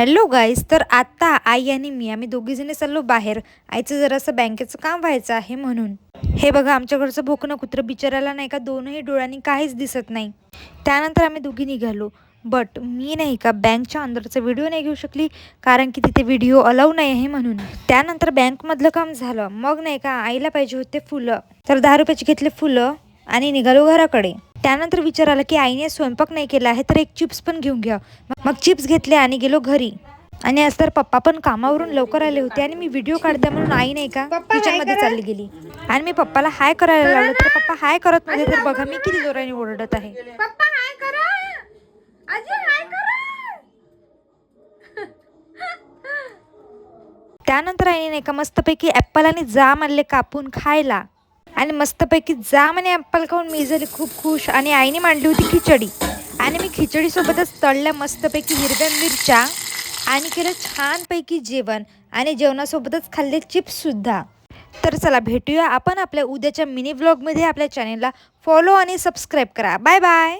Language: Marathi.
हॅलो गाईज, तर आता आई आणि मी आम्ही दोघीजणी चाललो बाहेर. आईचं जरासं बँकेचं काम व्हायचं आहे म्हणून. हे बघा, आमच्या घरचं भोकणं कुत्रं बिचारायला नाही का दोनही डोळ्यांनी काहीच दिसत नाही. त्यानंतर आम्ही दोघी निघालो. बट मी नाही का बँकच्या अंदरचा व्हिडिओ नाही घेऊ शकली, कारण की तिथे व्हिडिओ अलाऊ नाही आहे म्हणून. त्यानंतर बँकमधलं काम झालं. मग नाही का आईला पाहिजे होते फुलं, तर 10 रुपयाची घेतले फुलं आणि निघालो घराकडे. त्यानंतर विचार आला की आईने स्वयंपाक नाही केला आहे, तर एक चिप्स पण घेऊन घ्या. मग चिप्स घेतले आणि गेलो घरी. आणि आज तर पप्पा पण कामावरून लवकर आले होते आणि मी व्हिडिओ काढते म्हणून आई नाही का किचनमध्ये चालली गेली. आणि मी पप्पाला हाय करायला लावलं, तर पप्पा हाय करत नव्हते. तर बघा मी किती जोराने ओरडत आहे. पप्पा हाय करा, आजी हाय करा. त्यानंतर आईने नाही का मस्तपैकी ॲप्पल आणि जाम आणले कापून खायला. आणि मस्तपैकी जाम आणि ॲप्पल खाऊन मी झाली खूप खुश. आणि आईने मांडली होती खिचडी, आणि मी खिचडीसोबतच तळल्या मस्तपैकी हिरव्या मिरच्या आणि केलं छानपैकी जेवण. आणि जेवणासोबतच खाल्ले चिप्ससुद्धा. तर चला भेटूया आपण आपल्या उद्याच्या मिनी व्लॉगमध्ये. आपल्या चॅनेलला फॉलो आणि सबस्क्राईब करा. Bye bye.